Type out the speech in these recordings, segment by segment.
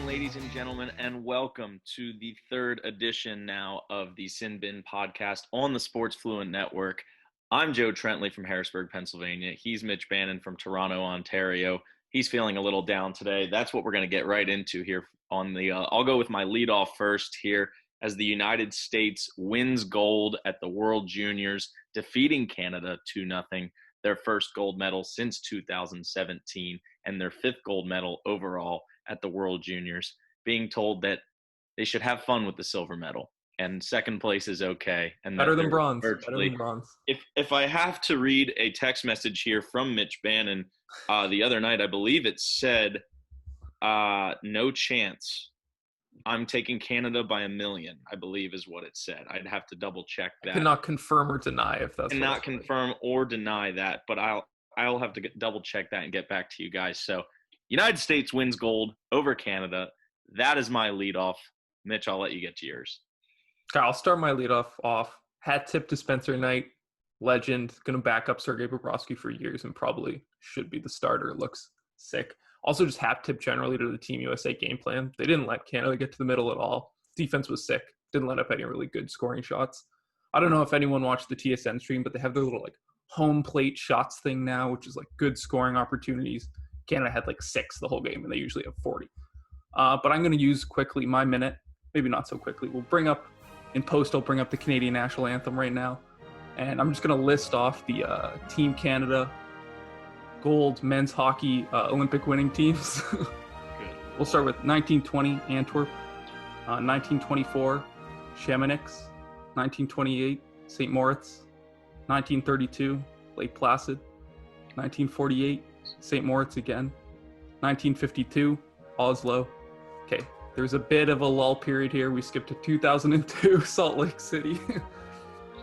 afternoon, ladies and gentlemen, and welcome to the third edition now of the Sin Bin podcast on the Sports Fluent Network. I'm Joe Trentley from Harrisburg, Pennsylvania. He's Mitch Bannon from Toronto, Ontario. He's feeling a little down today. That's what we're going to get right into here on the I'll go with my leadoff first here as the United States wins gold at the World Juniors, defeating Canada 2-0, their first gold medal since 2017 and their fifth gold medal overall at the World Juniors, being told that they should have fun with the silver medal and second place is okay. And Better than bronze. Virtually, better than bronze. If I have to read a text message here from Mitch Bannon the other night, I believe it said, no chance. I'm taking Canada by 1 million, I believe is what it said. I'd have to double check that. I cannot confirm or deny if that's cannot confirm or deny that, but I'll have to double check that and get back to you guys. So United States wins gold over Canada. That is my leadoff. Mitch, I'll let you get to yours. Okay, I'll start my leadoff off. Hat tip to Spencer Knight, legend, going to back up Sergei Bobrovsky for years and probably should be the starter. Looks sick. Also, just hat tip generally to the Team USA game plan. They didn't let Canada get to the middle at all. Defense was sick. Didn't let up any really good scoring shots. I don't know if anyone watched the TSN stream, but they have their little home plate shots thing now, which is good scoring opportunities. Canada had 6 the whole game, and they usually have 40. But I'm going to use quickly my minute. Maybe not so quickly. I'll bring up the Canadian national anthem right now. And I'm just going to list off the Team Canada gold men's hockey Olympic winning teams. We'll start with 1920 Antwerp, 1924 Chamonix, 1928 St. Moritz, 1932 Lake Placid, 1948 St. Moritz again, 1952 Oslo. Okay, there's a bit of a lull period here. We skipped to 2002 Salt Lake City.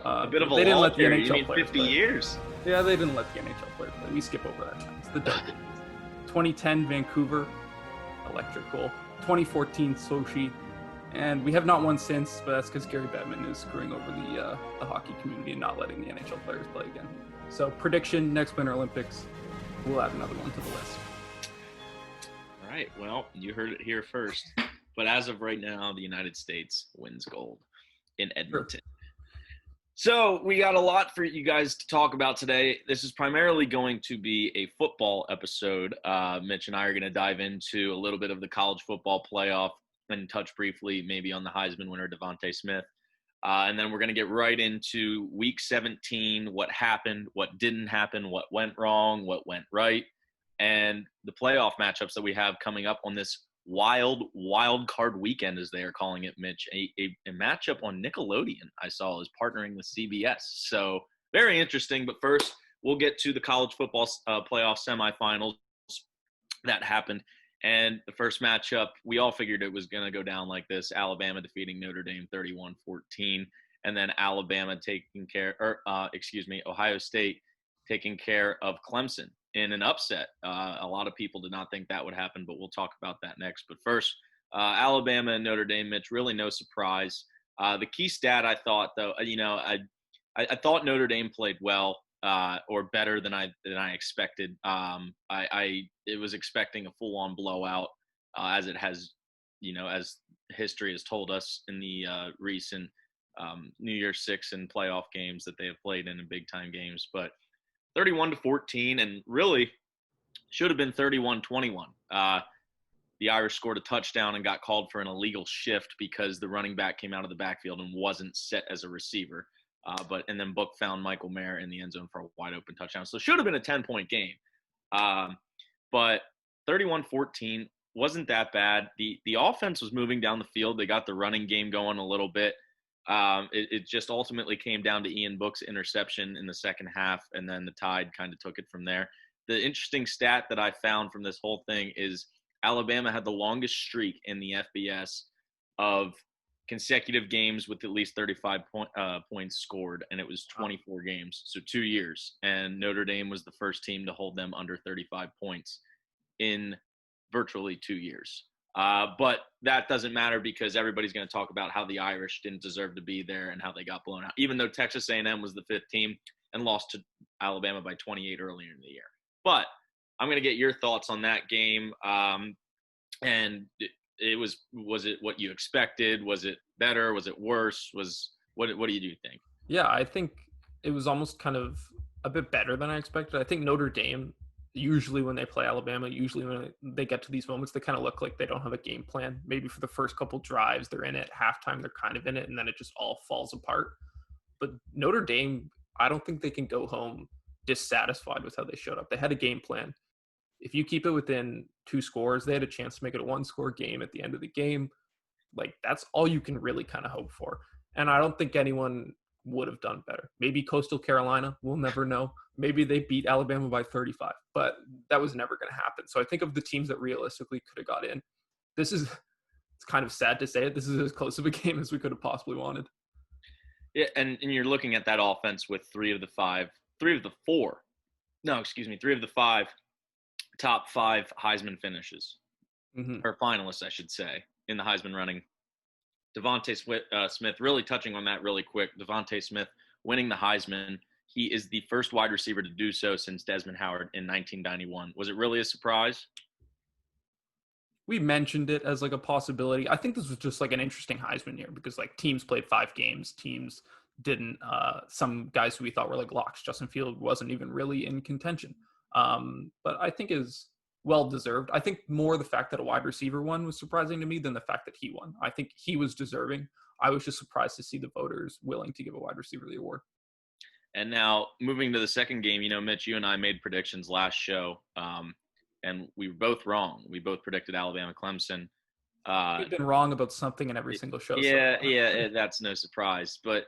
A bit of a lull period. You mean 50 years? Yeah, they didn't let the NHL players play. We skip over that time. It's the dark days. 2010 Vancouver, electric goal. 2014 Sochi, and we have not won since, but that's because Gary Bettman is screwing over the hockey community and not letting the NHL players play again. So prediction, next Winter Olympics, we'll add another one to the list. All right, well, you heard it here first. But as of right now, the United States wins gold in Edmonton. Sure. So we got a lot for you guys to talk about today. This is primarily going to be a football episode. Mitch and I are going to dive into a little bit of the college football playoff and touch briefly maybe on the Heisman winner, Devontae Smith. And then we're going to get right into Week 17, what happened, what didn't happen, what went wrong, what went right, and the playoff matchups that we have coming up on this wild card weekend, as they are calling it, Mitch. A matchup on Nickelodeon I saw is partnering with CBS. So very interesting. But first, we'll get to the college football playoff semifinals that happened. And the first matchup, we all figured it was going to go down like this. Alabama defeating Notre Dame 31-14. And then Ohio State taking care of Clemson in an upset. A lot of people did not think that would happen, but we'll talk about that next. But first, Alabama and Notre Dame, Mitch, really no surprise. The key stat I thought, though, I thought Notre Dame played well or better than I expected. I was expecting a full-on blowout, as it has, as history has told us in the recent New Year's Six and playoff games that they have played in big-time games. But 31-14, and really should have been 31-21. The Irish scored a touchdown and got called for an illegal shift because the running back came out of the backfield and wasn't set as a receiver. And then Book found Michael Mayer in the end zone for a wide open touchdown. So it should have been a 10-point game. But 31-14 wasn't that bad. The offense was moving down the field. They got the running game going a little bit. It just ultimately came down to Ian Book's interception in the second half, and then the Tide kind of took it from there. The interesting stat that I found from this whole thing is Alabama had the longest streak in the FBS of consecutive games with at least 35 points scored, and it was 24 games, so 2 years. And Notre Dame was the first team to hold them under 35 points in virtually 2 years. But that doesn't matter because everybody's going to talk about how the Irish didn't deserve to be there and how they got blown out, even though Texas A&M was the fifth team and lost to Alabama by 28 earlier in the year. But I'm going to get your thoughts on that game. And was it what you expected? Was it better? Was it worse? What do you think? Yeah, I think it was almost kind of a bit better than I expected. I think Notre Dame, usually when they play Alabama, usually when they get to these moments, they kind of look like they don't have a game plan. Maybe for the first couple drives, they're in it. Halftime, they're kind of in it, and then it just all falls apart. But Notre Dame, I don't think they can go home dissatisfied with how they showed up. They had a game plan. If you keep it within 2 scores, they had a chance to make it a 1-score game at the end of the game. Like, that's all you can really kind of hope for. And I don't think anyone would have done better. Maybe Coastal Carolina, we'll never know. Maybe they beat Alabama by 35, but that was never going to happen. So I think of the teams that realistically could have got in. It's kind of sad to say it. This is as close of a game as we could have possibly wanted. Yeah, and you're looking at that offense with 3 of the 5 top 5 Heisman finishes, or finalists, I should say, in the Heisman running. Devontae Smith, really touching on that really quick. Devontae Smith winning the Heisman. He is the first wide receiver to do so since Desmond Howard in 1991. Was it really a surprise? We mentioned it as like a possibility. I think this was just like an interesting Heisman year because like teams played 5 games. Teams didn't. Some guys who we thought were like locks. Justin Fields wasn't even really in contention. But I think is well deserved. I think more the fact that a wide receiver won was surprising to me than the fact that he won. I think he was deserving. I was just surprised to see the voters willing to give a wide receiver the award. And now moving to the second game, Mitch, you and I made predictions last show, and we were both wrong. We both predicted Alabama Clemson. We've been wrong about something in every single show. Yeah, that's no surprise. But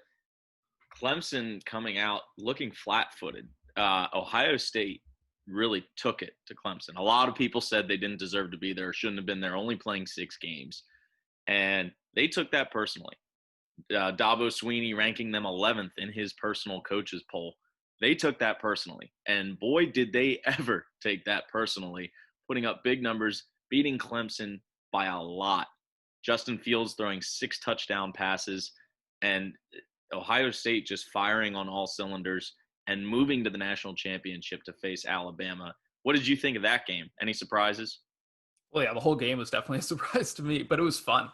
Clemson coming out looking flat-footed. Ohio State really took it to Clemson. A lot of people said they didn't deserve to be there, shouldn't have been there, only playing 6 games. And they took that personally. Dabo Swinney ranking them 11th in his personal coaches poll. They took that personally. And boy, did they ever take that personally, putting up big numbers, beating Clemson by a lot. Justin Fields throwing 6 touchdown passes, and Ohio State just firing on all cylinders and moving to the national championship to face Alabama. What did you think of that game? Any surprises? Well, yeah, the whole game was definitely a surprise to me, but it was fun.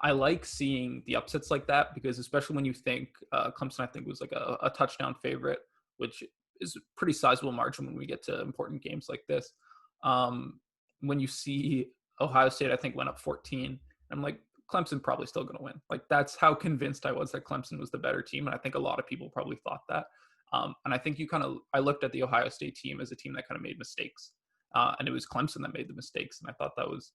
I like seeing the upsets like that because especially when you think Clemson, I think was like a touchdown favorite, which is a pretty sizable margin when we get to important games like this. When you see Ohio State, I think went up 14, I'm like, Clemson probably still going to win. Like, that's how convinced I was that Clemson was the better team. And I think a lot of people probably thought that. And I think I looked at the Ohio State team as a team that kind of made mistakes. And it was Clemson that made the mistakes. And I thought that was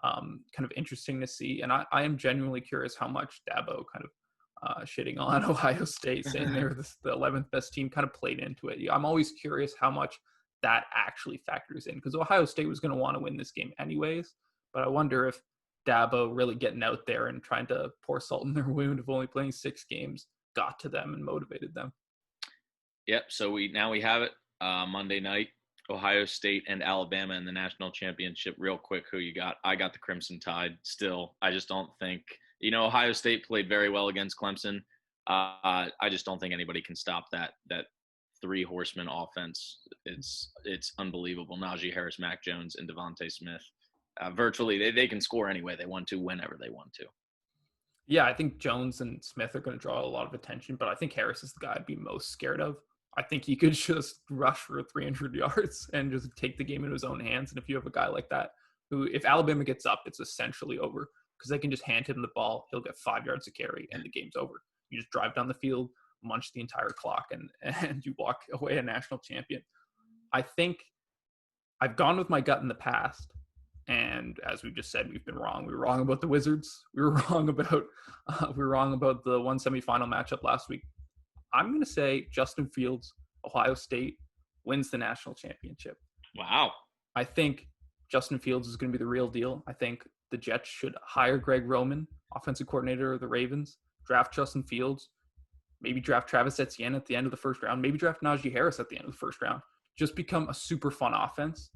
kind of interesting to see. And I am genuinely curious how much Dabo kind of shitting on Ohio State, saying they're the 11th best team, kind of played into it. I'm always curious how much that actually factors in because Ohio State was going to want to win this game anyways. But I wonder if Dabo really getting out there and trying to pour salt in their wound of only playing 6 games got to them and motivated them. Yep. So we have it Monday night, Ohio State and Alabama in the national championship. Real quick, who you got? I got the Crimson Tide still. I just don't think, Ohio State played very well against Clemson. I just don't think anybody can stop that 3 horseman offense. It's unbelievable. Najee Harris, Mac Jones, and Devontae Smith. Virtually, they can score any way they want to, whenever they want to. Yeah, I think Jones and Smith are going to draw a lot of attention, but I think Harris is the guy I'd be most scared of. I think he could just rush for 300 yards and just take the game into his own hands. And if you have a guy like that, who, if Alabama gets up, it's essentially over because they can just hand him the ball. He'll get 5 yards of carry and the game's over. You just drive down the field, munch the entire clock, and you walk away a national champion. I think I've gone with my gut in the past. And as we just said, we've been wrong. We were wrong about the Wizards. We were wrong about the one semifinal matchup last week. I'm going to say Justin Fields, Ohio State, wins the national championship. Wow. I think Justin Fields is going to be the real deal. I think the Jets should hire Greg Roman, offensive coordinator of the Ravens, draft Justin Fields, maybe draft Travis Etienne at the end of the first round, maybe draft Najee Harris at the end of the first round. Just become a super fun offense.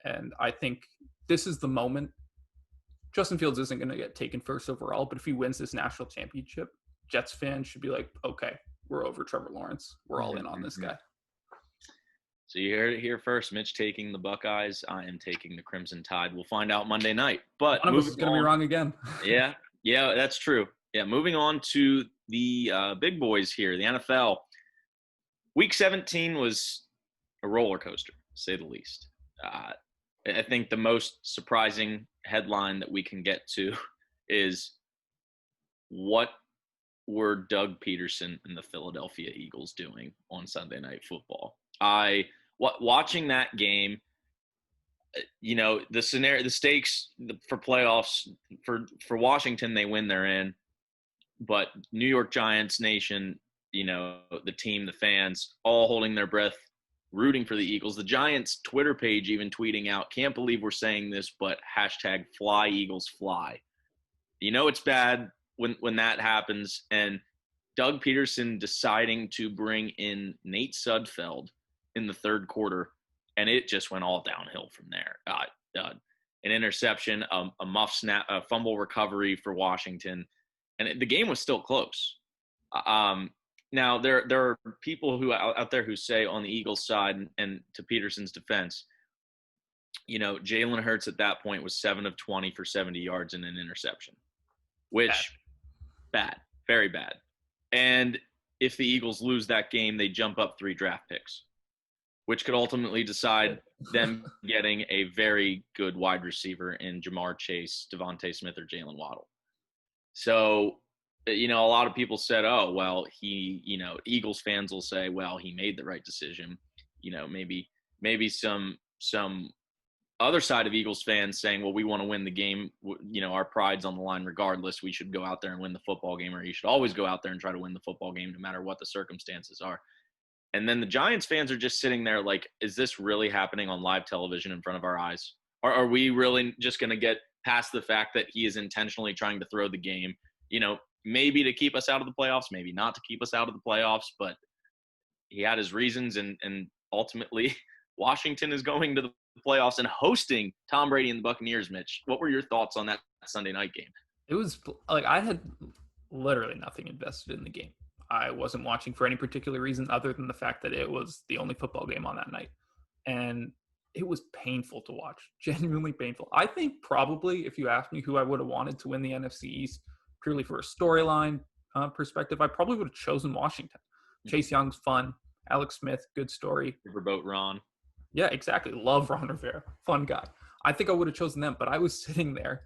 And I think this is the moment. Justin Fields isn't going to get taken first overall, but if he wins this national championship, Jets fans should be like, okay, we're over Trevor Lawrence. We're all in on this guy. So you heard it here first. Mitch taking the Buckeyes. I am taking the Crimson Tide. We'll find out Monday night. But One of us is going to be wrong again. yeah, that's true. Yeah, moving on to the big boys here, the NFL. Week 17 was a roller coaster, to say the least. I think the most surprising headline that we can get to is what were Doug Peterson and the Philadelphia Eagles doing on Sunday Night Football? Watching that game, the stakes for playoffs for Washington, they win, they're in. But New York Giants Nation, the team, the fans, all holding their breath, rooting for the Eagles. The Giants Twitter page even tweeting out, "Can't believe we're saying this, but hashtag fly Eagles fly." It's bad when that happens. And Doug Peterson deciding to bring in Nate Sudfeld in the third quarter, and it just went all downhill from there. An interception, a muff snap, a fumble recovery for Washington, and the game was still close. Now there are people who out there who say on the Eagles side, and to Peterson's defense, Jalen Hurts at that point was 7 of 20 for 70 yards and an interception, which bad, very bad. And if the Eagles lose that game, they jump up 3 draft picks, which could ultimately decide them getting a very good wide receiver in Jamar Chase, Devontae Smith, or Jalen Waddle. So, a lot of people said, oh, well, Eagles fans will say, well, he made the right decision. Maybe some other side of Eagles fans saying, well, we want to win the game. Our pride's on the line regardless. We should go out there and win the football game, or you should always go out there and try to win the football game no matter what the circumstances are. And then the Giants fans are just sitting there like, is this really happening on live television in front of our eyes? Or are we really just going to get past the fact that he is intentionally trying to throw the game, maybe to keep us out of the playoffs, maybe not to keep us out of the playoffs, but he had his reasons, and ultimately Washington is going to the playoffs and hosting Tom Brady and the Buccaneers. Mitch, what were your thoughts on that Sunday night game? It was like I had literally nothing invested in the game. I wasn't watching for any particular reason other than the fact that it was the only football game on that night. And it was painful to watch, genuinely painful. I think probably if you asked me who I would have wanted to win the NFC East, purely for a storyline perspective, I probably would have chosen Washington. Chase Young's fun. Alex Smith, good story. Riverboat Ron. Yeah, exactly. Love Ron Rivera. Fun guy. I think I would have chosen them, but I was sitting there.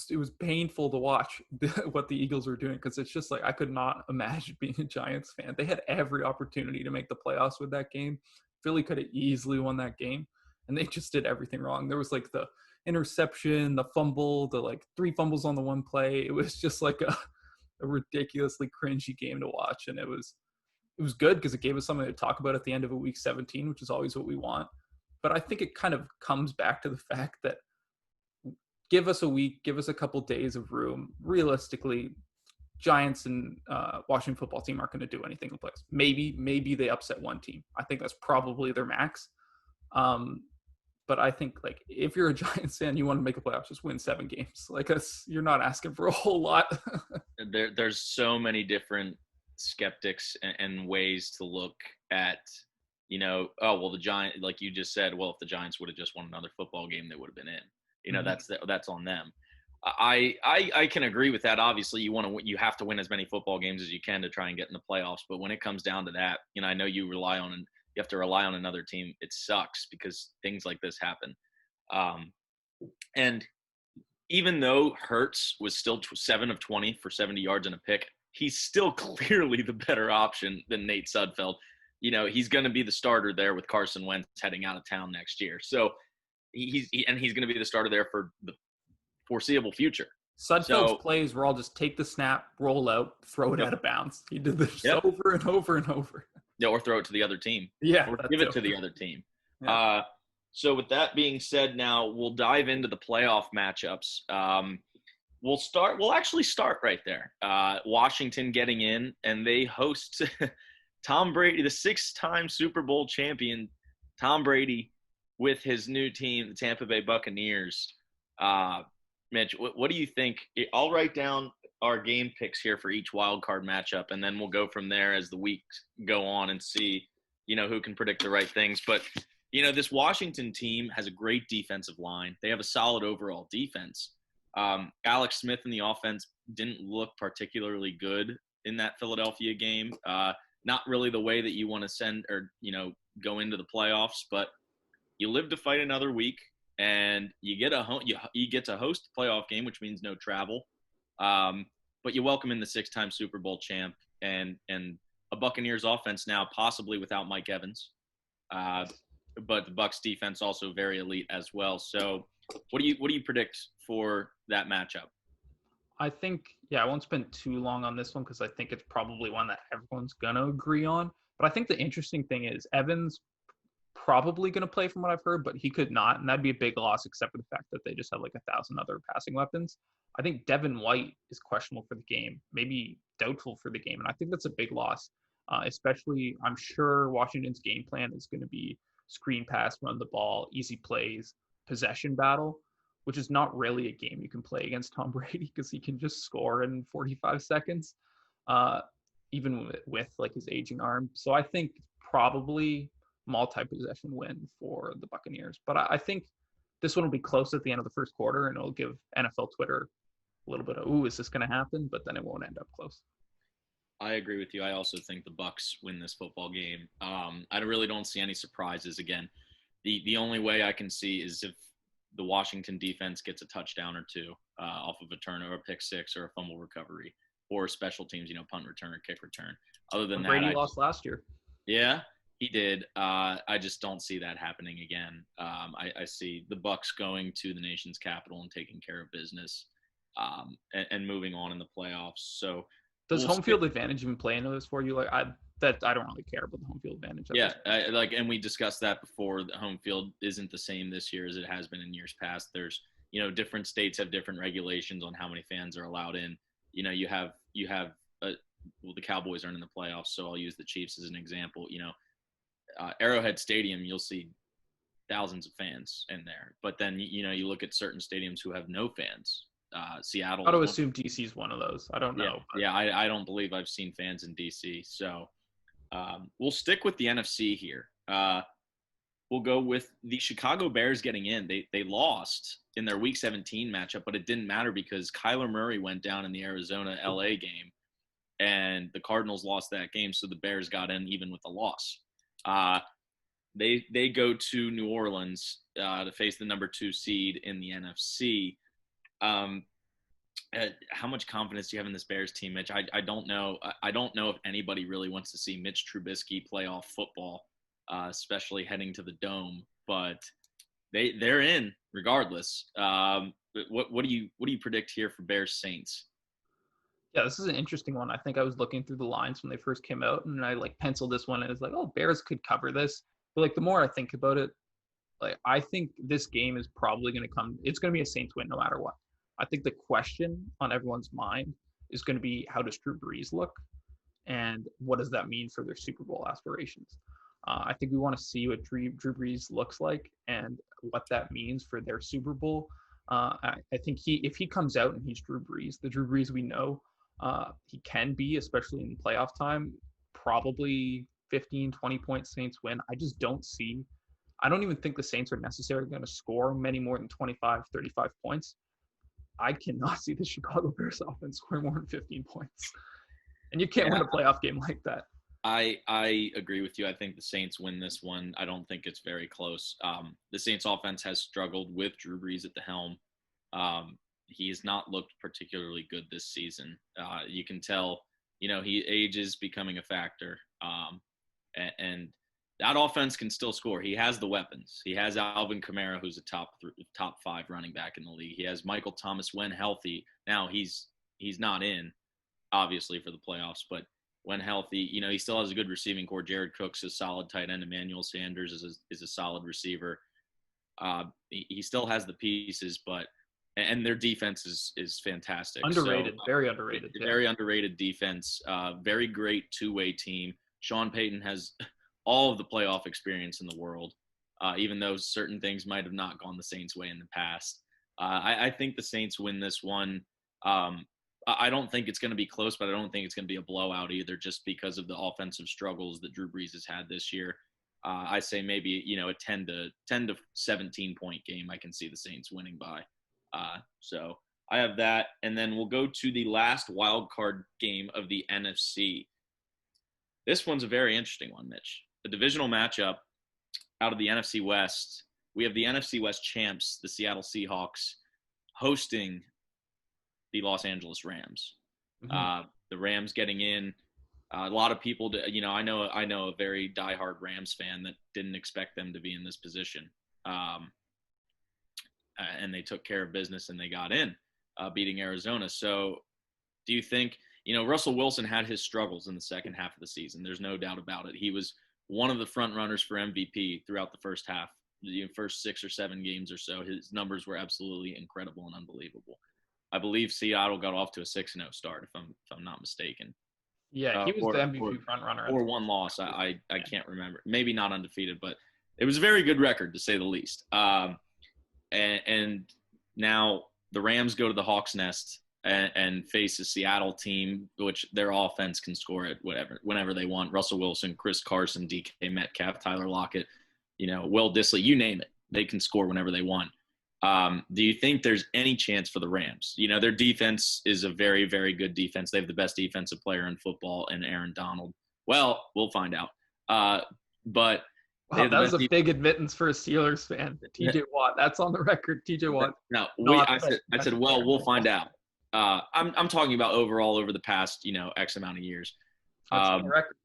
It was painful to watch what the Eagles were doing because it's just like I could not imagine being a Giants fan. They had every opportunity to make the playoffs with that game. Philly could have easily won that game, and they just did everything wrong. There was like the interception, the fumble, the like 3 fumbles on the one play. It was just like a ridiculously cringy game to watch, and it was good because it gave us something to talk about at the end of a week 17, which is always what we want. But I think it kind of comes back to the fact that give us a week, give us a couple days of room. Realistically, Giants and Washington football team aren't going to do anything in playoffs. Maybe they upset one team. I think that's probably their max. But I think like if you're a Giants fan, you want to make the playoffs, just win 7 games. Like you're not asking for a whole lot. There's so many different skeptics and ways to look at, oh, well, the Giants, like you just said, well, if the Giants would have just won another football game, they would have been in. That's on them. I can agree with that. Obviously, you have to win as many football games as you can to try and get in the playoffs. But when it comes down to that, I know you have to rely on another team. It sucks because things like this happen. And even though Hurts was still 7 of 20 for 70 yards and a pick, he's still clearly the better option than Nate Sudfeld. He's going to be the starter there with Carson Wentz heading out of town next year. So he's going to be the starter there for the foreseeable future. Sudfeld's plays were all just take the snap, roll out, throw it out of bounds. He did this over and over and over. Yeah, or throw it to the other tein. Yeah. Or give it to the other team. Yeah. So with that being said, now we'll dive into the playoff matchups. We'll actually start right there. Washington getting in, and they host Tom Brady, the 6-time Super Bowl champion, Tom Brady, with his new team, the Tampa Bay Buccaneers. Mitch, what do you think? I'll write down our game picks here for each wild card matchup, and then we'll go from there as the weeks go on and see who can predict the right things. But, this Washington team has a great defensive line. They have a solid overall defense. Alex Smith in the offense didn't look particularly good in that Philadelphia game. Not really the way that you want to send or, go into the playoffs, but you live to fight another week, and you get you get to host a playoff game, which means no travel. But you welcome in the 6-time Super Bowl champ and a Buccaneers offense now possibly without Mike Evans. But the Bucs defense also very elite as well. So what do you predict for that matchup? I think, I won't spend too long on this one because I think it's probably one that everyone's going to agree on. But I think the interesting thing is Evans probably going to play from what I've heard, but he could not. And that'd be a big loss, except for the fact that they just have like 1,000 other passing weapons. I think Devin White is questionable for the game, maybe doubtful for the game. And I think that's a big loss, especially I'm sure Washington's game plan is going to be screen pass, run the ball, easy plays, possession battle, which is not really a game you can play against Tom Brady because he can just score in 45 seconds, even with like his aging arm. So I think probably multi-possession win for the Buccaneers. But I think this one will be close at the end of the first quarter, and it'll give NFL Twitter a little bit of, ooh, is this going to happen? But then it won't end up close. I agree with you. I also think the Bucs win this football game. I really don't see any surprises. Again, the only way I can see is if the Washington defense gets a touchdown or two off of a turnover, a pick six, or a fumble recovery, or special teams, punt return or kick return. Other than that, Brady lost last year. Yeah, he did. I just don't see that happening again. I see the Bucs going to the nation's capital and taking care of business, and moving on in the playoffs. So, does home field advantage even play into this for you? Like I don't really care about the home field advantage. Yeah, and we discussed that before. The home field isn't the same this year as it has been in years past. There's, different states have different regulations on how many fans are allowed in. You have the Cowboys aren't in the playoffs, so I'll use the Chiefs as an example. Arrowhead Stadium, you'll see thousands of fans in there, but then you look at certain stadiums who have no fans. Seattle. I would assume DC is one of those. I don't know. Yeah, I don't believe I've seen fans in DC. So we'll stick with the NFC here. We'll go with the Chicago Bears getting in. They lost in their Week 17 matchup, but it didn't matter because Kyler Murray went down in the Arizona-LA game, and the Cardinals lost that game, so the Bears got in even with a loss. They go to New Orleans to face the number 2 seed in the NFC. How much confidence do you have in this Bears team, Mitch? I don't know. I don't know if anybody really wants to see Mitch Trubisky play off football, especially heading to the Dome. But they're in regardless. What do you predict here for Bears Saints? Yeah, this is an interesting one. I think I was looking through the lines when they first came out, and I penciled this one, and it's oh, Bears could cover this. But the more I think about it, I think this game is probably going to come. It's going to be a Saints win no matter what. I think the question on everyone's mind is going to be, how does Drew Brees look, and what does that mean for their Super Bowl aspirations? I think we want to see what Drew Brees looks like and what that means for their Super Bowl. I think if he comes out and he's Drew Brees, the Drew Brees we know he can be, especially in playoff time, probably 15, 20-point Saints win. I don't even think the Saints are necessarily going to score many more than 25, 35 points. I cannot see the Chicago Bears offense score more than 15 points. And you can't win a playoff game like that. I agree with you. I think the Saints win this one. I don't think it's very close. The Saints offense has struggled with Drew Brees at the helm. He has not looked particularly good this season. You can tell, age is becoming a factor. And that offense can still score. He has the weapons. He has Alvin Kamara, who's a top 5 running back in the league. He has Michael Thomas when healthy. Now he's not in, obviously, for the playoffs, but when healthy, he still has a good receiving core. Jared Cook's a solid tight end. Emmanuel Sanders is a solid receiver. He still has the pieces, and their defense is fantastic. Underrated, very underrated. Very underrated defense. Very great two-way team. Sean Payton has all of the playoff experience in the world, even though certain things might have not gone the Saints' way in the past. I think the Saints win this one. I don't think it's going to be close, but I don't think it's going to be a blowout either, just because of the offensive struggles that Drew Brees has had this year. I say maybe, a 10 to 17 point game. I can see the Saints winning by. So I have that, and then we'll go to the last wild card game of the NFC. This one's a very interesting one, Mitch. The divisional matchup out of the NFC West. We have the NFC West champs, the Seattle Seahawks, hosting the Los Angeles Rams. Mm-hmm. The Rams getting in. A lot of people, I know a very diehard Rams fan that didn't expect them to be in this position. And they took care of business and they got in, beating Arizona. So do you think, Russell Wilson had his struggles in the second half of the season. There's no doubt about it. He was one of the front runners for MVP throughout the first half, the first 6 or 7 games or so. His numbers were absolutely incredible and unbelievable. I believe Seattle got off to a 6-0 start, if I'm not mistaken. Yeah, he was the MVP front runner. Or one loss. I can't remember. Maybe not undefeated, but it was a very good record, to say the least. And now the Rams go to the Hawks' Nest and face a Seattle team, which their offense can score it whenever they want. Russell Wilson, Chris Carson, DK Metcalf, Tyler Lockett, Will Dissly, you name it. They can score whenever they want. Do you think there's any chance for the Rams? Their defense is a very, very good defense. They have the best defensive player in football in Aaron Donald. Well, we'll find out. But wow, that was a big admittance for a Steelers fan. TJ Watt, that's on the record. TJ Watt. No, I said, well, we'll find out. I'm talking about overall over the past, X amount of years. That's on the record.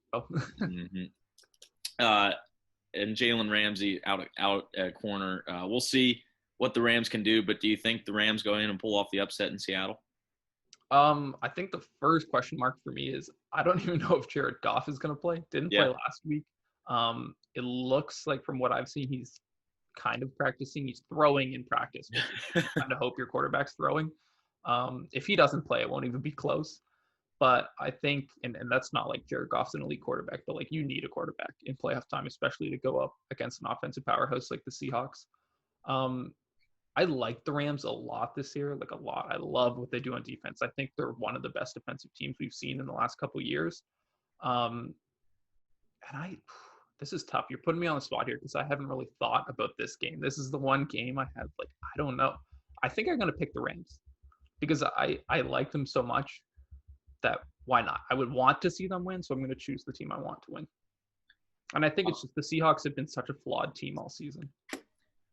And Jalen Ramsey out at corner. We'll see what the Rams can do, but do you think the Rams go in and pull off the upset in Seattle? I think the first question mark for me is I don't even know if Jared Goff is going to play. Didn't play last week. It looks like from what I've seen, he's kind of practicing. He's throwing in practice. You kind of hope your quarterback's throwing. If he doesn't play, it won't even be close. But I think, and that's not like Jared Goff's an elite quarterback, but like you need a quarterback in playoff time, especially to go up against an offensive powerhouse like the Seahawks. I like the Rams a lot this year, like a lot. I love what they do on defense. I think they're one of the best defensive teams we've seen in the last couple of years. This is tough. You're putting me on the spot here because I haven't really thought about this game. This is the one game I have, I don't know. I think I'm going to pick the Rams because I like them so much that why not? I would want to see them win, so I'm going to choose the team I want to win. And I think it's just the Seahawks have been such a flawed team all season.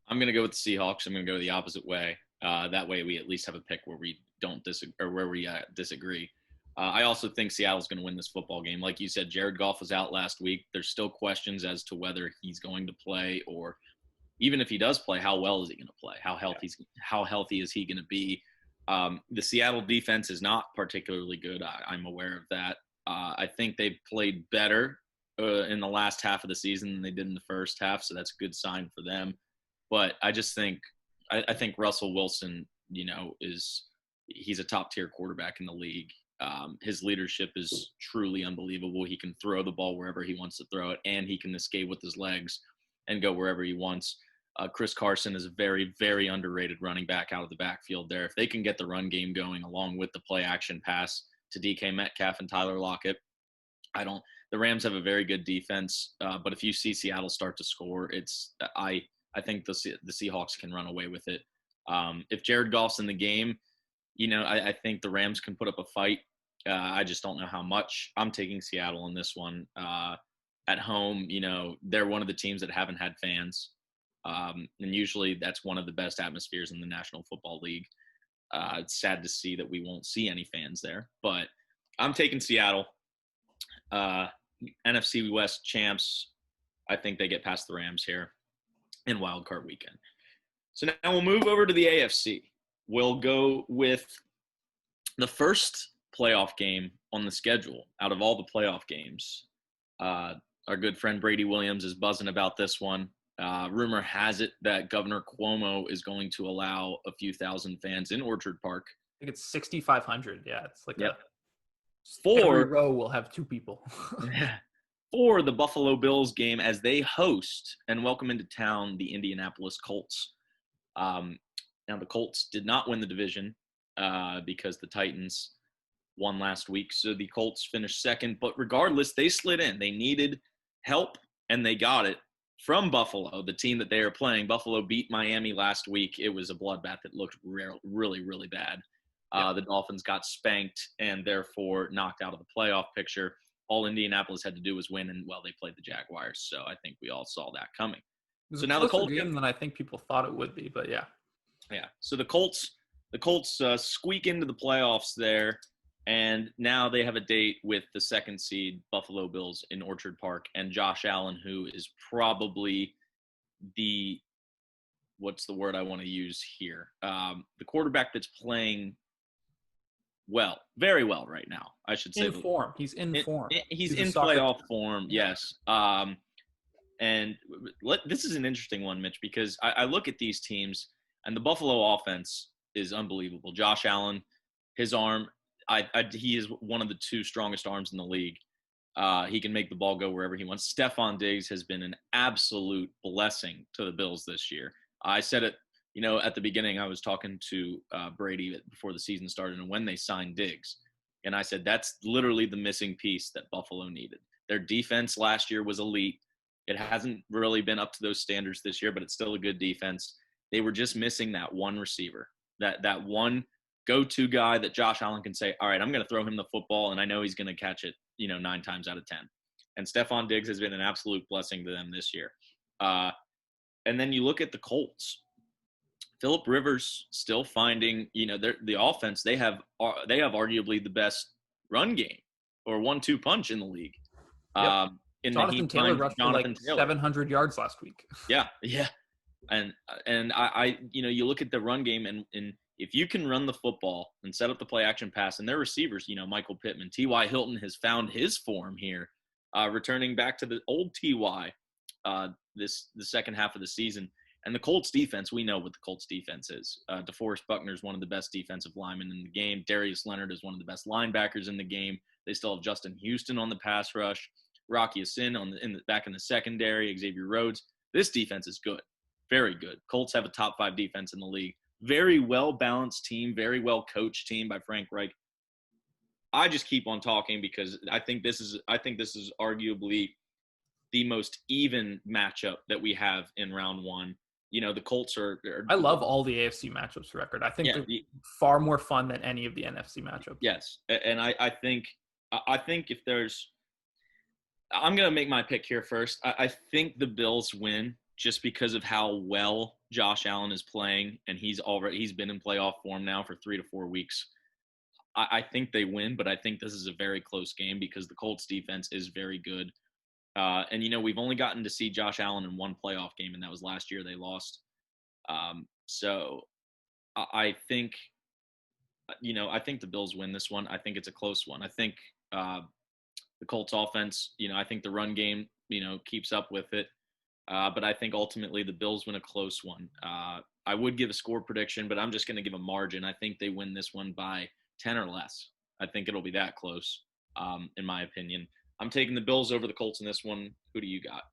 I'm going to go with the Seahawks. I'm going to go the opposite way. That way we at least have a pick where we don't disagree. I also think Seattle's going to win this football game. Like you said, Jared Goff was out last week. There's still questions as to whether he's going to play, or even if he does play, how well is he going to play? How healthy is he going to be? The Seattle defense is not particularly good. I'm aware of that. I think they've played better in the last half of the season than they did in the first half, so that's a good sign for them. But I just think I think Russell Wilson, he's a top-tier quarterback in the league. His leadership is truly unbelievable. He can throw the ball wherever he wants to throw it, and he can escape with his legs and go wherever he wants. Chris Carson is a very, very underrated running back out of the backfield there. If they can get the run game going along with the play-action pass to DK Metcalf and Tyler Lockett, the Rams have a very good defense, but if you see Seattle start to score, I think the Seahawks can run away with it. If Jared Goff's in the game, I think the Rams can put up a fight. I just don't know how much. I'm taking Seattle in this one. At home, they're one of the teams that haven't had fans. And usually that's one of the best atmospheres in the National Football League. It's sad to see that we won't see any fans there, but I'm taking Seattle. NFC West champs, I think they get past the Rams here in Wildcard weekend. So now we'll move over to the AFC. We'll go with the first playoff game on the schedule out of all the playoff games. Our good friend Brady Williams is buzzing about this one. Rumor has it that Governor Cuomo is going to allow a few thousand fans in Orchard Park. I think it's 6,500. Yeah, it's like every row will have 2 people. For the Buffalo Bills game as they host and welcome into town the Indianapolis Colts. Now, the Colts did not win the division because the Titans won last week. So the Colts finished second. But regardless, they slid in. They needed help, and they got it from Buffalo, the team that they are playing. Buffalo beat Miami last week. It was a bloodbath that looked really, really bad. The Dolphins got spanked and therefore knocked out of the playoff picture. All Indianapolis had to do was win, and, well, they played the Jaguars. So I think we all saw that coming. It was so a now the closer Colts game than I think people thought it would be, but yeah. Yeah. So the Colts squeak into the playoffs there, and now they have a date with the second seed Buffalo Bills in Orchard Park, and Josh Allen, who is probably what's the word I want to use here? The quarterback that's playing well, very well right now, I should say. In form. He's in form. He's in playoff form, yes. And this is an interesting one, Mitch, because I look at these teams, and the Buffalo offense is unbelievable. Josh Allen, his arm, he is one of the two strongest arms in the league. He can make the ball go wherever he wants. Stephon Diggs has been an absolute blessing to the Bills this year. I said it, at the beginning. I was talking to Brady before the season started, and when they signed Diggs, and I said that's literally the missing piece that Buffalo needed. Their defense last year was elite. It hasn't really been up to those standards this year, but it's still a good defense. They were just missing that one receiver, that one go-to guy that Josh Allen can say, all right, I'm going to throw him the football, and I know he's going to catch it, 9 times out of 10. And Stephon Diggs has been an absolute blessing to them this year. And then you look at the Colts. Phillip Rivers still finding, the offense. They have arguably the best run game or 1-2 punch in the league. Yep. Jonathan Taylor rushed for like 700 yards last week. Yeah. And I you look at the run game, and if you can run the football and set up the play action pass, and their receivers, Michael Pittman, T.Y. Hilton has found his form here, returning back to the old T.Y. The second half of the season. And the Colts defense, we know what the Colts defense is. DeForest Buckner is one of the best defensive linemen in the game. Darius Leonard is one of the best linebackers in the game. They still have Justin Houston on the pass rush, Rocky Sin back in the secondary, Xavier Rhodes. This defense is good, very good. Colts have a top 5 defense in the league. Very well-balanced team, very well-coached team by Frank Reich. I just keep on talking because I think this is arguably the most even matchup that we have in round one. The Colts are I love all the AFC matchups record. I think they're far more fun than any of the NFC matchups. Yes, and I think if there's – I'm going to make my pick here first. I think the Bills win just because of how well Josh Allen is playing, and he's been in playoff form now for 3 to 4 weeks. I think they win, but I think this is a very close game because the Colts defense is very good. And, we've only gotten to see Josh Allen in one playoff game, and that was last year. They lost. So I think, I think the Bills win this one. I think it's a close one. I think the Colts offense, I think the run game, keeps up with it. But I think ultimately the Bills win a close one. I would give a score prediction, but I'm just going to give a margin. I think they win this one by 10 or less. I think it'll be that close, in my opinion. I'm taking the Bills over the Colts in this one. Who do you got?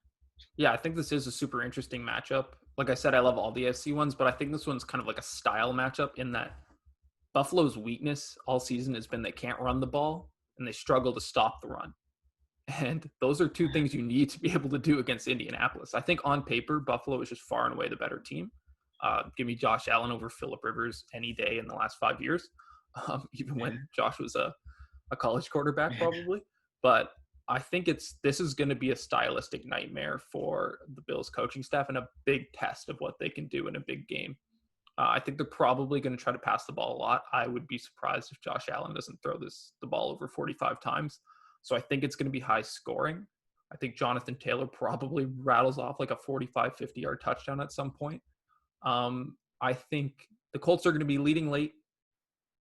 Yeah, I think this is a super interesting matchup. Like I said, I love all the AFC ones, but I think this one's kind of like a style matchup in that Buffalo's weakness all season has been they can't run the ball and they struggle to stop the run. And those are two things you need to be able to do against Indianapolis. I think on paper, Buffalo is just far and away the better team. Give me Josh Allen over Phillip Rivers any day in the last 5 years, even when Josh was a college quarterback probably. But I think this is going to be a stylistic nightmare for the Bills coaching staff and a big test of what they can do in a big game. I think they're probably going to try to pass the ball a lot. I would be surprised if Josh Allen doesn't throw the ball over 45 times. So I think it's going to be high scoring. I think Jonathan Taylor probably rattles off like a 45, 50-yard touchdown at some point. I think the Colts are going to be leading late.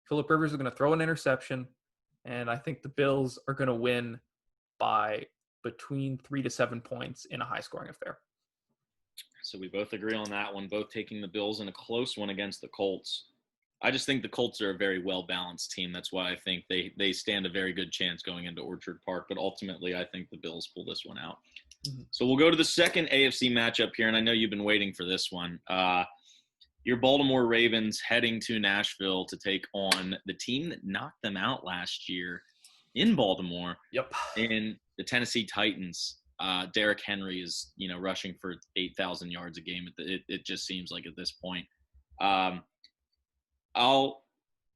Phillip Rivers is going to throw an interception. And I think the Bills are going to win by between 3 to 7 points in a high-scoring affair. So we both agree on that one, both taking the Bills in a close one against the Colts. I just think the Colts are a very well-balanced team. That's why I think they stand a very good chance going into Orchard Park. But ultimately, I think the Bills pull this one out. Mm-hmm. So we'll go to the second AFC matchup here, and I know you've been waiting for this one. your Baltimore Ravens heading to Nashville to take on the team that knocked them out last year in Baltimore. Yep. In the Tennessee Titans. Derrick Henry is, rushing for 8,000 yards a game. It just seems like at this point. I'll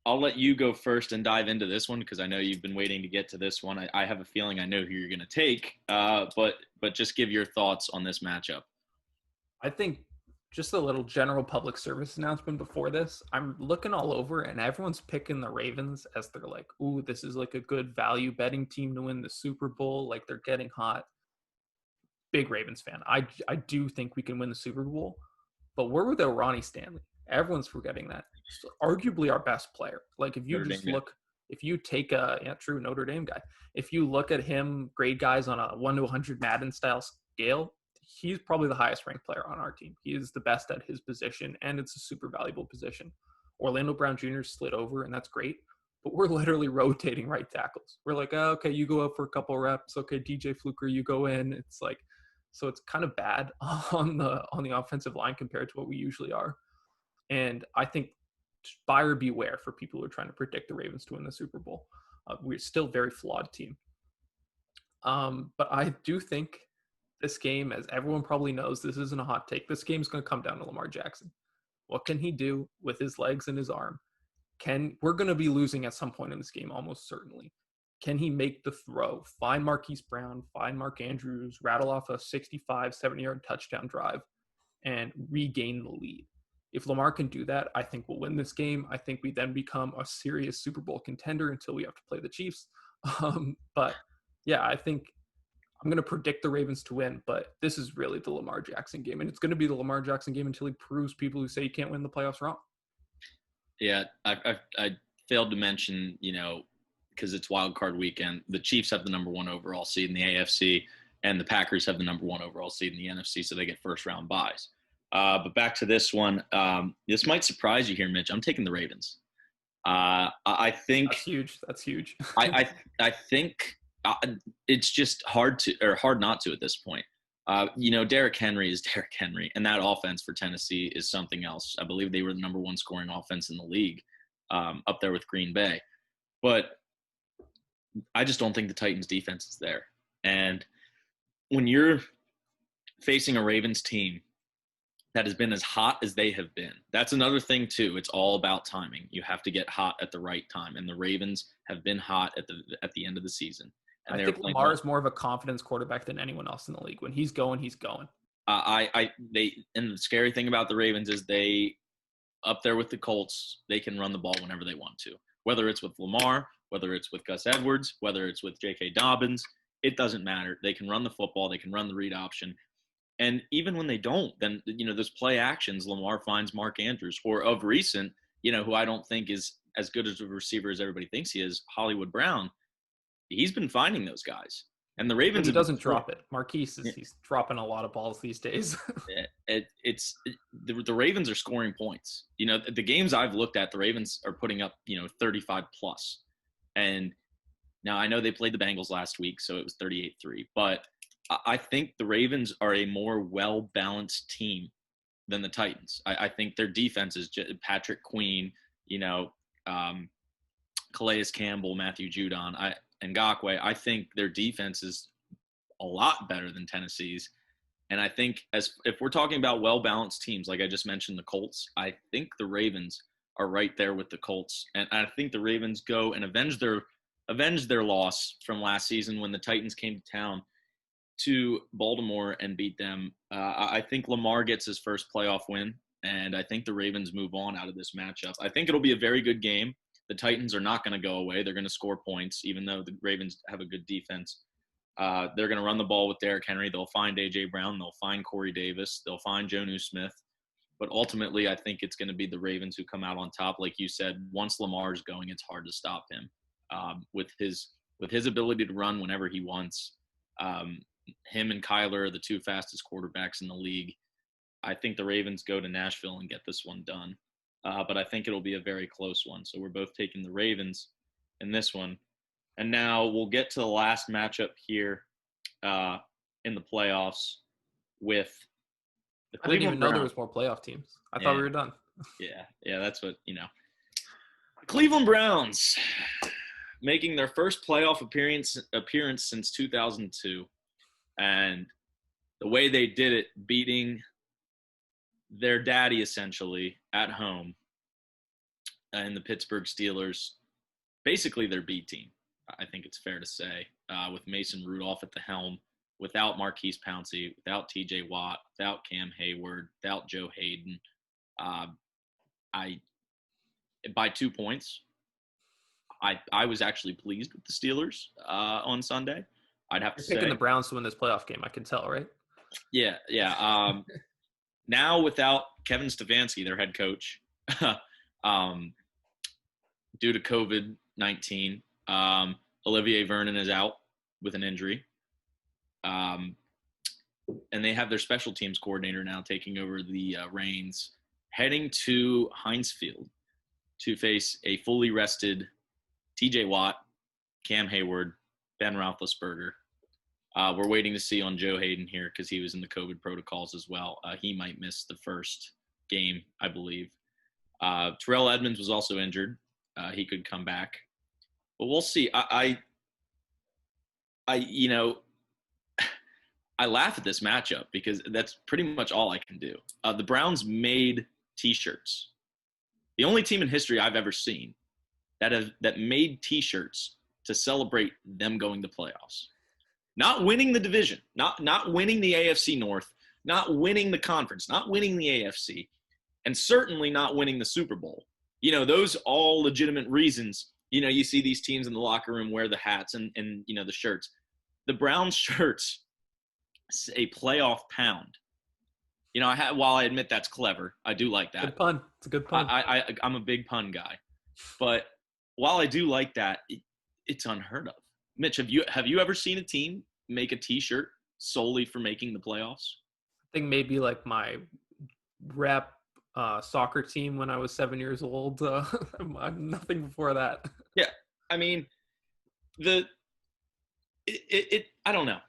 let you go first and dive into this one because I know you've been waiting to get to this one. I have a feeling I know who you're going to take, but just give your thoughts on this matchup. I think just a little general public service announcement before this. I'm looking all over and everyone's picking the Ravens as they're like, ooh, this is like a good value betting team to win the Super Bowl. Like they're getting hot. Big Ravens fan. I do think we can win the Super Bowl, but we're without Ronnie Stanley. Everyone's forgetting that. He's arguably our best player. Like if you Notre just Dame look, if you take true Notre Dame guy. If you look at him, grade guys on a 1 to 100 Madden style scale, he's probably the highest ranked player on our team. He is the best at his position, and it's a super valuable position. Orlando Brown Jr. slid over, and that's great. But we're literally rotating right tackles. We're like, oh, okay, you go up for a couple reps. Okay, DJ Fluker, you go in. It's like, so it's kind of bad on the offensive line compared to what we usually are. And I think buyer beware for people who are trying to predict the Ravens to win the Super Bowl. We're still a very flawed team. But I do think this game, as everyone probably knows, this isn't a hot take. This game's going to come down to Lamar Jackson. What can he do with his legs and his arm? We're going to be losing at some point in this game, almost certainly. Can he make the throw? Find Marquise Brown, find Mark Andrews, rattle off a 65, 70-yard touchdown drive, and regain the lead. If Lamar can do that, I think we'll win this game. I think we then become a serious Super Bowl contender until we have to play the Chiefs. But yeah, I think I'm going to predict the Ravens to win, but this is really the Lamar Jackson game. And it's going to be the Lamar Jackson game until he proves people who say you can't win the playoffs wrong. Yeah, I failed to mention, because it's Wildcard weekend, the Chiefs have the number 1 overall seed in the AFC, and the Packers have the number 1 overall seed in the NFC, so they get first-round buys. But back to this one, this might surprise you here, Mitch. I'm taking the Ravens. I think That's huge. I think it's just hard not to at this point. Derrick Henry is Derrick Henry, and that offense for Tennessee is something else. I believe they were the number 1 scoring offense in the league, up there with Green Bay. But I just don't think the Titans' defense is there. And when you're facing a Ravens team that has been as hot as they have been, that's another thing too. It's all about timing. You have to get hot at the right time, and the Ravens have been hot at the end of the season. And I think Lamar is more of a confidence quarterback than anyone else in the league. When he's going, he's going. And the scary thing about the Ravens is they, up there with the Colts, they can run the ball whenever they want to. Whether it's with Lamar, whether it's with Gus Edwards, whether it's with J.K. Dobbins, it doesn't matter. They can run the football. They can run the read option. And even when they don't, then, those play actions, Lamar finds Mark Andrews. Or of recent, who I don't think is as good as a receiver as everybody thinks he is, Hollywood Brown. He's been finding those guys. And the Ravens. He doesn't drop it. Marquise he's dropping a lot of balls these days. The Ravens are scoring points. The games I've looked at, the Ravens are putting up 35 plus. And now I know they played the Bengals last week, so it was 38-3. But I think the Ravens are a more well-balanced team than the Titans. I think their defense is Patrick Queen, Calais Campbell, Matthew Judon, Ngakoue. I think their defense is a lot better than Tennessee's. And I think if we're talking about well-balanced teams, like I just mentioned, the Colts, I think the Ravens are right there with the Colts. And I think the Ravens go and avenge their loss from last season when the Titans came to town to Baltimore and beat them. I think Lamar gets his first playoff win, and I think the Ravens move on out of this matchup. I think it'll be a very good game. The Titans are not going to go away. They're going to score points, even though the Ravens have a good defense. They're going to run the ball with Derrick Henry. They'll find A.J. Brown. They'll find Corey Davis. They'll find Jonnu Smith. But ultimately, I think it's going to be the Ravens who come out on top. Like you said, once Lamar's going, it's hard to stop him. With his ability to run whenever he wants, him and Kyler are the 2 fastest quarterbacks in the league. I think the Ravens go to Nashville and get this one done. But I think it'll be a very close one. So we're both taking the Ravens in this one. And now we'll get to the last matchup here in the playoffs with the I didn't Cleveland even know there Browns. was more playoff teams. I thought we were done. Yeah, that's what, Cleveland Browns making their first playoff appearance since 2002. And the way they did it, beating their daddy essentially at home and the Pittsburgh Steelers, basically their B team, I think it's fair to say, with Mason Rudolph at the helm, without Marquise Pouncey, without TJ Watt, without Cam Hayward, without Joe Hayden. By 2 points, I was actually pleased with the Steelers on Sunday. I'd have to You're say. picking the Browns to win this playoff game, I can tell, right? Yeah. Now without Kevin Stefanski, their head coach, due to COVID-19, Olivier Vernon is out with an injury. And they have their special teams coordinator now taking over the reins, heading to Heinz Field to face a fully rested TJ Watt, Cam Hayward, Ben Roethlisberger. We're waiting to see on Joe Hayden here because he was in the COVID protocols as well. He might miss the first game, I believe. Terrell Edmonds was also injured. He could come back, but we'll see. I laugh at this matchup because that's pretty much all I can do. The Browns made T-shirts. The only team in history I've ever seen that made T-shirts to celebrate them going to playoffs. Not winning the division, not winning the AFC North, not winning the conference, not winning the AFC, and certainly not winning the Super Bowl. Those all legitimate reasons. You see these teams in the locker room wear the hats and the shirts. The Browns shirts, a playoff pound. While I admit that's clever, I do like that. Good pun. It's a good pun. I'm a big pun guy, but while I do like that, it's unheard of. Mitch, have you ever seen a team make a T-shirt solely for making the playoffs? I think maybe like my rep soccer team when I was 7 years old. Nothing before that. Yeah, I mean, I don't know.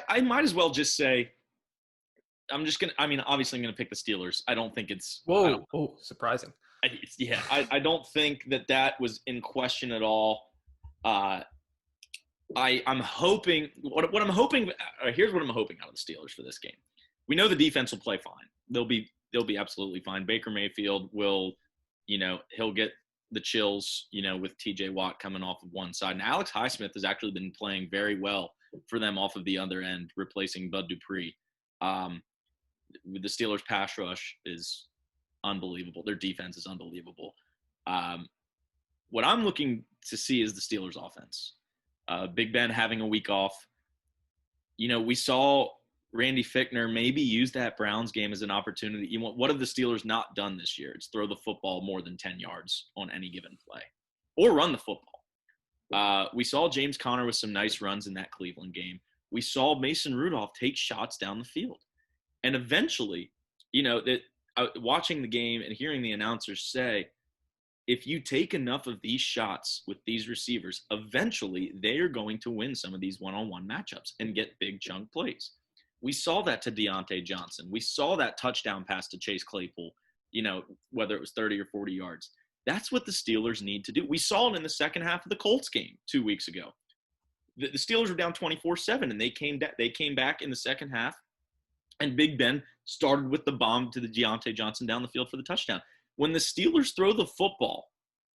I might as well just say obviously I'm gonna pick the Steelers. I don't think it's surprising. I don't think that was in question at all. I'm hoping what I'm hoping. Here's what I'm hoping out of the Steelers for this game. We know the defense will play fine. They'll be absolutely fine. Baker Mayfield will, he'll get the chills, with TJ Watt coming off of one side. And Alex Highsmith has actually been playing very well for them off of the other end, replacing Bud Dupree. The Steelers' pass rush is unbelievable. Their defense is unbelievable. What I'm looking to see is the Steelers' offense. Big Ben having a week off. We saw Randy Fichtner maybe use that Browns game as an opportunity. What have the Steelers not done this year? It's throw the football more than 10 yards on any given play or run the football. We saw James Conner with some nice runs in that Cleveland game. We saw Mason Rudolph take shots down the field. And eventually, watching the game and hearing the announcers say, if you take enough of these shots with these receivers, eventually they are going to win some of these one-on-one matchups and get big chunk plays. We saw that to Deontay Johnson. We saw that touchdown pass to Chase Claypool, whether it was 30 or 40 yards. That's what the Steelers need to do. We saw it in the second half of the Colts game 2 weeks ago. The Steelers were down 24-7, and they came back in the second half, and Big Ben started with the bomb to the Deontay Johnson down the field for the touchdown. When the Steelers throw the football,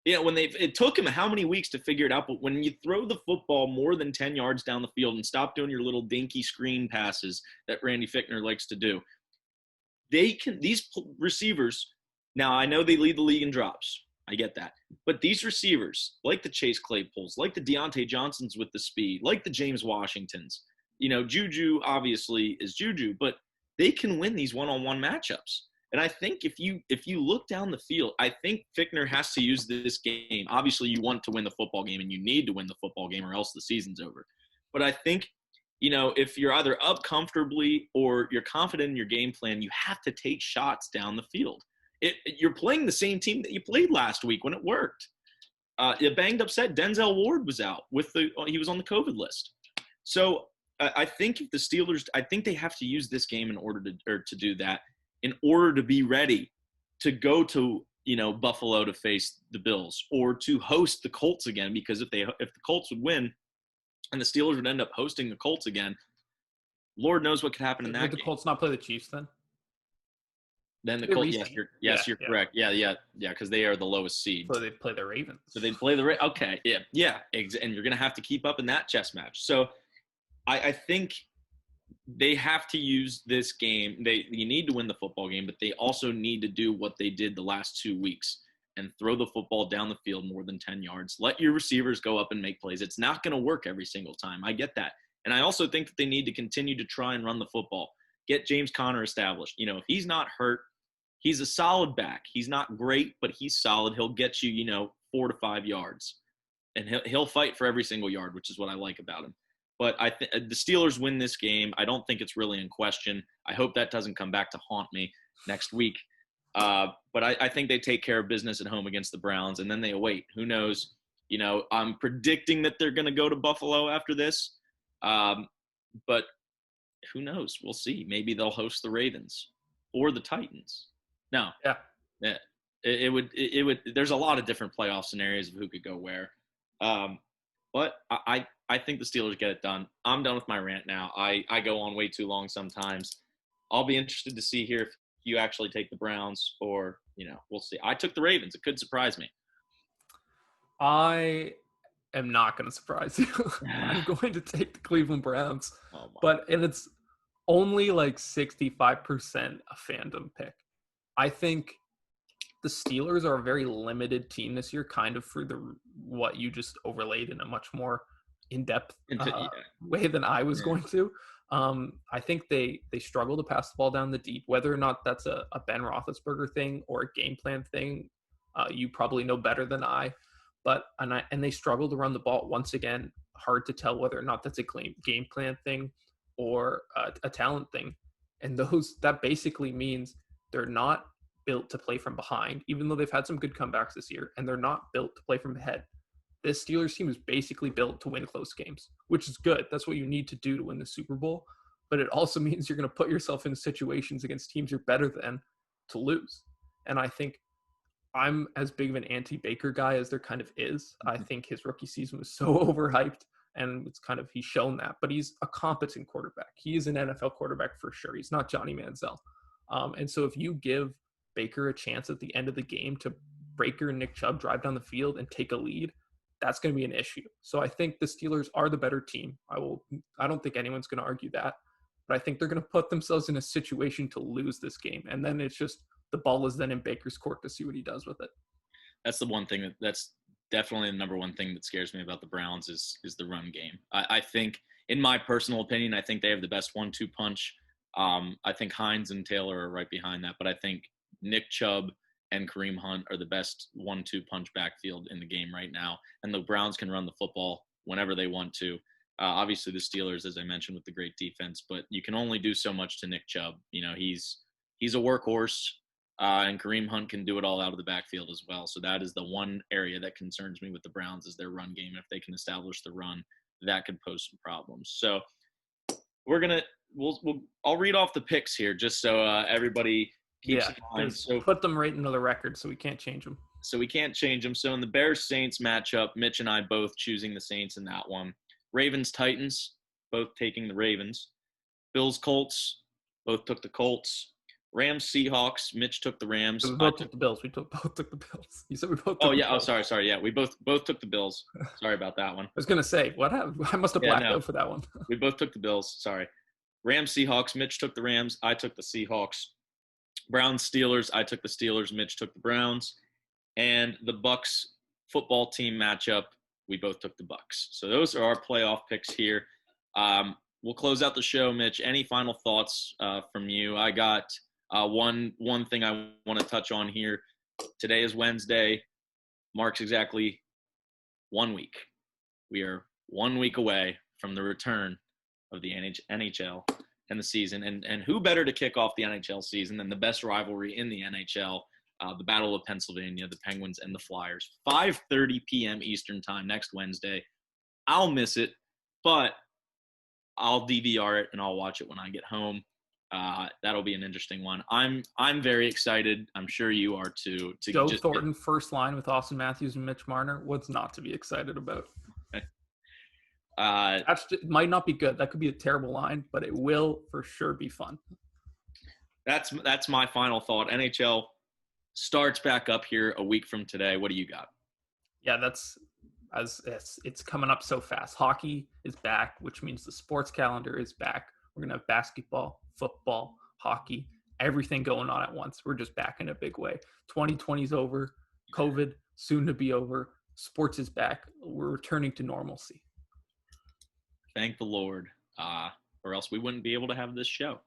it took him how many weeks to figure it out, but when you throw the football more than 10 yards down the field and stop doing your little dinky screen passes that Randy Fichtner likes to do, these receivers, now I know they lead the league in drops. I get that. But these receivers, like the Chase Claypools, like the Deontay Johnsons with the speed, like the James Washingtons, Juju obviously is Juju, but they can win these one-on-one matchups. And I think if you look down the field, I think Fichtner has to use this game. Obviously, you want to win the football game, and you need to win the football game, or else the season's over. But I think, if you're either up comfortably or you're confident in your game plan, you have to take shots down the field. You're playing the same team that you played last week when it worked. A banged-up set, Denzel Ward was out he was on the COVID list. So I think if the Steelers, I think they have to use this game in order to do that. in order to be ready to go to, Buffalo to face the Bills or to host the Colts again, because if the Colts would win and the Steelers would end up hosting the Colts again, Lord knows what could happen in that Would the game. Colts not play the Chiefs then? Then the Colts, you're Yeah. correct. Yeah, because they are the lowest seed. So they'd play the Ravens. So they'd play okay, yeah, and you're gonna have to keep up in that chess match. So I think they have to use this game. You need to win the football game, but they also need to do what they did the last 2 weeks and throw the football down the field more than 10 yards. Let your receivers go up and make plays. It's not going to work every single time. I get that. And I also think that they need to continue to try and run the football. Get James Conner established. If he's not hurt, he's a solid back. He's not great, but he's solid. He'll get you, 4 to 5 yards. And he'll fight for every single yard, which is what I like about him. But the Steelers win this game. I don't think it's really in question. I hope that doesn't come back to haunt me next week. But I think they take care of business at home against the Browns, and then they await. Who knows? I'm predicting that they're going to go to Buffalo after this. But who knows? We'll see. Maybe they'll host the Ravens or the Titans. No. Yeah. It would. There's a lot of different playoff scenarios of who could go where. But I think the Steelers get it done. I'm done with my rant now. I go on way too long sometimes. I'll be interested to see here if you actually take the Browns or, we'll see. I took the Ravens. It could surprise me. I am not going to surprise you. I'm going to take the Cleveland Browns. And it's only like 65% a fandom pick. I think the Steelers are a very limited team this year, kind of for what you just overlaid in a much more in-depth way than I was going to. I think they struggle to pass the ball down the deep. Whether or not that's a Ben Roethlisberger thing or a game plan thing, you probably know better than I. But and they struggle to run the ball. Once again, hard to tell whether or not that's a game plan thing or a talent thing. And that basically means they're not built to play from behind, even though they've had some good comebacks this year, and they're not built to play from ahead. This Steelers team is basically built to win close games, which is good. That's what you need to do to win the Super Bowl. But it also means you're going to put yourself in situations against teams you're better than to lose. And I think I'm as big of an anti-Baker guy as there kind of is. I think his rookie season was so overhyped, and he's shown that. But he's a competent quarterback. He is an NFL quarterback for sure. He's not Johnny Manziel. And so if you give Baker a chance at the end of the game to Baker and Nick Chubb drive down the field and take a lead, that's going to be an issue. So I think the Steelers are the better team. I don't think anyone's going to argue that, but I think they're going to put themselves in a situation to lose this game. And then it's just, the ball is then in Baker's court to see what he does with it. That's the one thing that's definitely the number one thing that scares me about the Browns is the run game. I think, in my personal opinion, I think they have the best 1-2 punch. I think Hines and Taylor are right behind that, but I think Nick Chubb and Kareem Hunt are the best 1-2 punch backfield in the game right now. And the Browns can run the football whenever they want to. Obviously, the Steelers, as I mentioned, with the great defense, but you can only do so much to Nick Chubb. He's a workhorse, and Kareem Hunt can do it all out of the backfield as well. So that is the one area that concerns me with the Browns is their run game. If they can establish the run, that could pose some problems. So I'll read off the picks here just so everybody keeps in mind. So put them right into the record so we can't change them. So in the Bears-Saints matchup, Mitch and I both choosing the Saints in that one. Ravens-Titans, both taking the Ravens. Bills-Colts, both took the Colts. Rams-Seahawks, Mitch took the Rams. So we both took the Bills. Both took the Bills. You said we both took the Bills. Oh, sorry. Yeah, we both took the Bills. Sorry about that one. I was going to say, what happened? I must have blacked out for that one. We both took the Bills. Sorry. Rams-Seahawks, Mitch took the Rams. I took the Seahawks. Browns-Steelers, I took the Steelers. Mitch took the Browns. And the Bucs football team matchup, we both took the Bucs. So those are our playoff picks here. We'll close out the show, Mitch. Any final thoughts from you? I got one thing I want to touch on here. Today is Wednesday. Marks exactly 1 week. We are 1 week away from the return of the NHL and the season. And who better to kick off the NHL season than the best rivalry in the NHL, the Battle of Pennsylvania, the Penguins and the Flyers. 5:30 p.m. Eastern time next Wednesday. I'll miss it, but I'll DVR it and I'll watch it when I get home. That'll be an interesting one. I'm very excited. I'm sure you are too. Joe Thornton first line with Austin Matthews and Mitch Marner. What's not to be excited about? It might not be good. That could be a terrible line, but it will for sure be fun. That's my final thought. NHL starts back up here a week from today. What do you got? Yeah, it's coming up so fast. Hockey is back, which means the sports calendar is back. We're going to have basketball, football, hockey, everything going on at once. We're just back in a big way. 2020 is over. COVID soon to be over. Sports is back. We're returning to normalcy. Thank the Lord. Or else we wouldn't be able to have this show.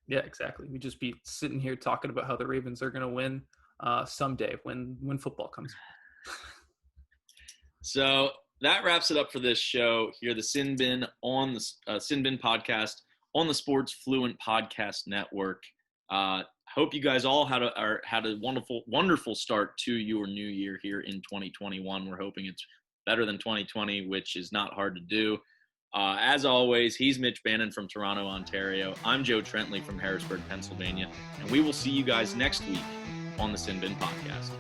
Yeah, exactly. We'd just be sitting here talking about how the Ravens are going to win someday when football comes. So that wraps it up for this show here, the Sin Bin on the Sin Bin podcast on the Sports Fluent Podcast Network. Hope you guys all had a wonderful start to your new year here in 2021. We're hoping it's better than 2020, which is not hard to do. As always, he's Mitch Bannon from Toronto, Ontario. I'm Joe Trentley from Harrisburg, Pennsylvania, and we will see you guys next week on the Sin Bin podcast.